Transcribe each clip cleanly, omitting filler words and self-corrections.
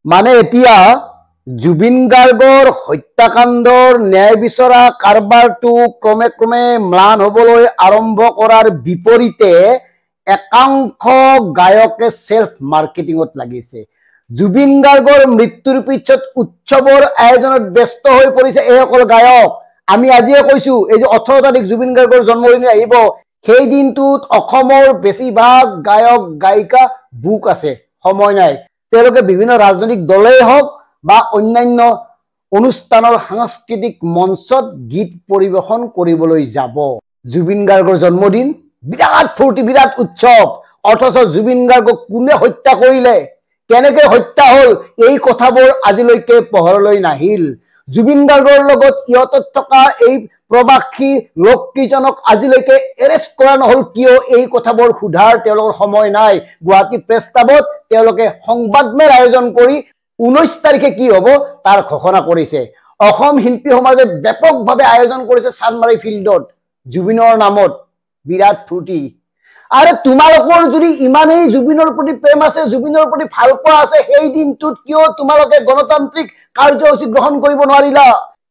মানে এতিয়া জুবিন গাৰ্গৰ হত্যাকাণ্ডৰ ন্যায় বিচৰা কাৰবাৰটো ক্ৰমে ক্ৰমে ম্লান হবলৈ আৰম্ভ কৰাৰ বিপৰীতে একাংশ গায়কে সেলফ মাৰ্কেটিঙত লাগিছে। জুবিন গাৰ্গৰ মৃত্যুৰ পিছত উৎসৱৰ আয়োজনত ব্যস্ত হৈ পৰিছে এইসকল গায়ক। আমি আজিয়ে কৈছো এই যে 18 তাৰিখ জুবিন গাৰ্গৰ জন্মদিন আহিব, সেই দিনটোত অসমৰ বেছিভাগ গায়ক গায়িকা বুক আছে, সময় নাই। তেওঁলোকে বিভিন্ন ৰাজনৈতিক দলেই হওক বা অন্যান্য অনুষ্ঠানৰ সাংস্কৃতিক মঞ্চত গীত পৰিবেশন কৰিবলৈ যাব। জুবিন গাৰ্গৰ জন্মদিন, বিৰাট ফূৰ্তি, বিৰাট উৎসৱ, অথচ জুবিন গাৰ্গক কোনে হত্যা কৰিলে, কেনেকে হত্যা হল, এই কথাবোৰ আজিলৈকে পোহৰলৈ নাহিল। জুবিন গাৰ্গৰ লগত ইহঁতত থকা এই প্ৰবাসী লোককেইজনক আজিলৈকে এৰেষ্ট কৰা নহল কিয়, এই কথাবোৰ সোধাৰ তেওঁলোকৰ সময় নাই। গুৱাহাটী প্ৰেছ ক্লাবত তেওঁলোকে সংবাদমেল আয়োজন কৰি 19 তাৰিখে কি হব তাৰ ঘোষণা কৰিছে। অসম শিল্পী সমাজে ব্যাপকভাৱে আয়োজন কৰিছে চানমাৰী ফিল্ডত জুবিনৰ নামত, বিৰাট ফূৰ্তি। আৰে তোমালোকৰ যদি ইমানেই জুবিনৰ প্ৰতি প্ৰেম আছে, জুবিনৰ প্ৰতি ভাল পোৱা আছে, সেই দিনটোত কিয় তোমালোকে গণতান্ত্ৰিক কাৰ্যসূচী গ্ৰহণ কৰিব নোৱাৰিলা?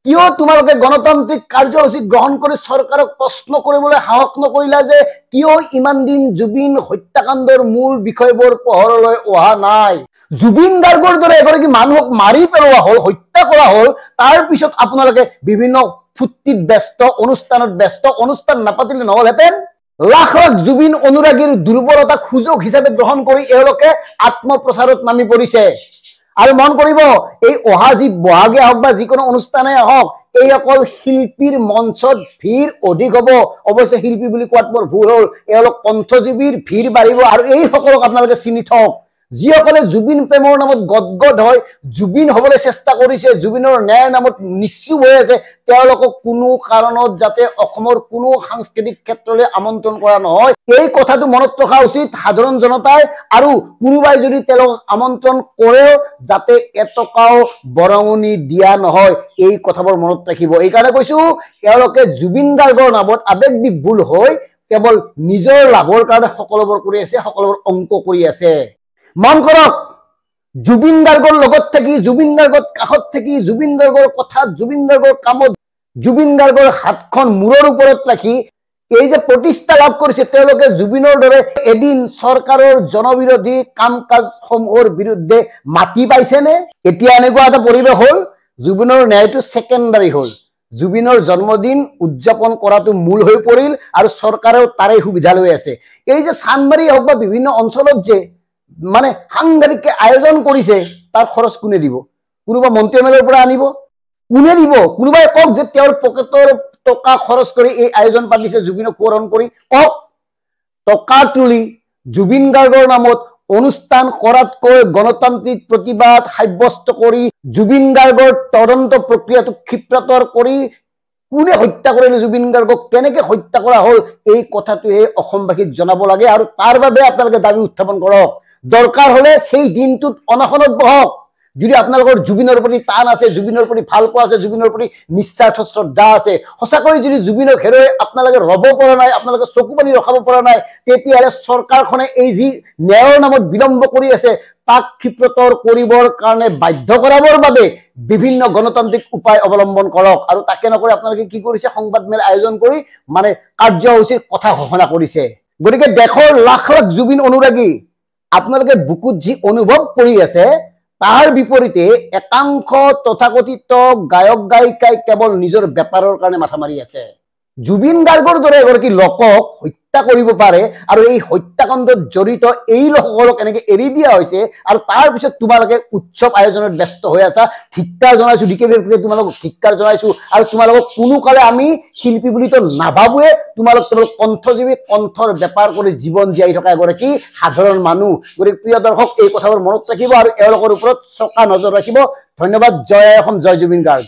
কিয় তোমালোকে গণতান্ত্ৰিক কাৰ্যসূচী গ্ৰহণ কৰি চৰকাৰক প্ৰশ্ন কৰিবলৈ সাহস নকৰিলা যে কিয় ইমান দিন জুবিন হত্যাকাণ্ডৰ মূল বিষয়বোৰ পোহৰলৈ অহা নাই? জুবিন গাৰ্গৰ দৰে এগৰাকী মানুহক মাৰি পেলোৱা হল, হত্যা কৰা হল, তাৰ পিছত আপোনালোকে বিভিন্ন ফূৰ্তিত ব্যস্ত, অনুষ্ঠানত ব্যস্ত, অনুষ্ঠান নাপাতিলে নহলহেঁতেন? লাখ লাখ জুবিন অনুৰাগীৰ দুৰ্বলতাক সুযোগ হিচাপে গ্ৰহণ কৰি এওঁলোকে আত্মপ্ৰচাৰত নামি পৰিছে। আৰু মন কৰিব, এই অহা যি বহাগে হওক বা যিকোনো অনুষ্ঠানে হওক, এই অকল শিল্পীৰ মঞ্চত ভিৰ অধিক হব। অৱশ্যে শিল্পী বুলি কোৱাত মোৰ ভুল হল, এওঁলোক কণ্ঠজীৱীৰ ভিৰ বাঢ়িব। আৰু এইসকলক আপোনালোকে চিনি থওক, যিসকলে জুবিন প্ৰেমৰ নামত গদগদ হয়, জুবিন হবলৈ চেষ্টা কৰিছে, জুবিনৰ ন্যায়ৰ নামত নিশ্চুপ হৈ আছে, তেওঁলোকক কোনো কাৰণত যাতে অসমৰ কোনো সাংস্কৃতিক ক্ষেত্ৰলৈ আমন্ত্ৰণ কৰা নহয়, এই কথাটো মনত ৰখা উচিত সাধাৰণ জনতাই। আৰু কোনোবাই যদি তেওঁলোকক আমন্ত্ৰণ কৰেও যাতে এটকাও বৰঙণি দিয়া নহয়, এই কথাবোৰ মনত ৰাখিব। এইকাৰণে কৈছো, তেওঁলোকে জুবিন গাৰ্গৰ নামত আৱেগবিভুল হৈ কেৱল নিজৰ লাভৰ কাৰণে সকলোবোৰ কৰি আছে, সকলোবোৰ অংক কৰি আছে। মন কৰক, জুবিন গাৰ্গৰ লগত থাকি, জুবিন গাৰ্গৰ কাষত থাকি, জুবিন গাৰ্গৰ কথাত, জুবিন গাৰ্গৰ কামত, জুবিন গাৰ্গৰ হাতখন মূৰৰ ওপৰত ৰাখি এই যে প্ৰতিষ্ঠা লাভ কৰিছে, তেওঁলোকে জুবিনৰ দৰে এদিন চৰকাৰৰ জনবিৰোধী কাম কাজসমূহৰ বিৰুদ্ধে মাতি পাইছেনে? এতিয়া এনেকুৱা এটা পৰিৱেশ হল, জুবিনৰ ন্যায়টো ছেকেণ্ডাৰী হল। জুবিনৰ জন্মদিন উদযাপন কৰাটো মূল হৈ পৰিল আৰু চৰকাৰেও তাৰে সুবিধা লৈ আছে। এই যে চানমাৰী হওক বা বিভিন্ন অঞ্চলত যে মানে সাংঘাতিক আয়োজন কৰিছে, তাৰ খৰচ কোনে দিব? কোনোবা মন্ত্ৰী এম এল এৰ পৰা আনিব? কোনে দিব? কোনোবাই কওক যে তেওঁৰ পকেটৰ টকা খৰচ কৰি এই আয়োজন পাতিছে জুবিনক সোঁৱৰণ কৰি? কওক। টকা তুলি জুবিন গাৰ্গৰ নামত অনুষ্ঠান কৰাতকৈ গণতান্ত্ৰিক প্ৰতিবাদ সাব্যস্ত কৰি জুবিন গাৰ্গৰ তদন্ত প্ৰক্ৰিয়াটো ক্ষিপ্ৰতৰ কৰি কোনে হত্যা কৰিলে জুবিন গাৰ্গক, কেনেকে হত্যা কৰা হল, এই কথাটোহে অসমবাসীক জনাব লাগে। আৰু তাৰ বাবে আপোনালোকে দাবী উত্থাপন কৰক। দৰকাৰ হলে সেই দিনটোত অনশনত বহক। যদি আপোনালোকৰ জুবিনৰ প্ৰতি টান আছে, জুবিনৰ প্ৰতি ভাল পোৱা আছে, জুবিনৰ প্ৰতি নিস্বাৰ্থ শ্ৰদ্ধা আছে, সঁচাকৈ যদি জুবিনক হেৰুৱাই আপোনালোকে ৰব পৰা নাই, আপোনালোকে চকু পানী ৰখাব পৰা নাই, তেতিয়াহ'লে চৰকাৰখনে এই যি ন্যায়ৰ নামত বিলম্ব কৰি আছে, তাক ক্ষিপ্ৰতৰ কৰিবৰ কাৰণে বাধ্য কৰাবৰ বাবে বিভিন্ন গণতান্ত্ৰিক উপায় অৱলম্বন কৰক। আৰু তাকে নকৰি আপোনালোকে কি কৰিছে, সংবাদমেল আয়োজন কৰি মানে কাৰ্যসূচীৰ কথা ঘোষণা কৰিছে। গতিকে দেশৰ লাখ লাখ জুবিন অনুৰাগী আপোনালোকে বুকুত যি অনুভৱ কৰি আছে, তাৰ বিপৰীতে একাংশ তথাকথিত গায়ক গায়িকাই কেৱল নিজৰ বেপাৰৰ কাৰণে মাথা মাৰি আছে। জুবিন গাৰ্গৰ দৰে এগৰাকী লোকক হত্যা কৰিব পাৰে আৰু এই হত্যাকাণ্ডত জড়িত এই লোকসকলক এনেকে এৰি দিয়া হৈছে, আৰু তাৰ পিছত তোমালোকে উৎসৱ আয়োজনত ব্যস্ত হৈ আছা। ধিক্কাৰ জনাইছো, ডিকেবিয়ে তোমালোকক ধিক্কাৰ জনাইছো। আৰু তোমালোকক কোনো কালে আমি শিল্পী বুলিতো নাভাবোৱে, তোমালোক কণ্ঠজীৱী, কণ্ঠৰ বেপাৰ কৰি জীৱন জীয়াই থকা এগৰাকী সাধাৰণ মানুহ। গতিকে প্ৰিয় দৰ্শক, এই কথাবোৰ মনত ৰাখিব আৰু এওঁলোকৰ ওপৰত চকা নজৰ ৰাখিব। ধন্যবাদ। জয় অসম, জয় জুবিন গাৰ্গ।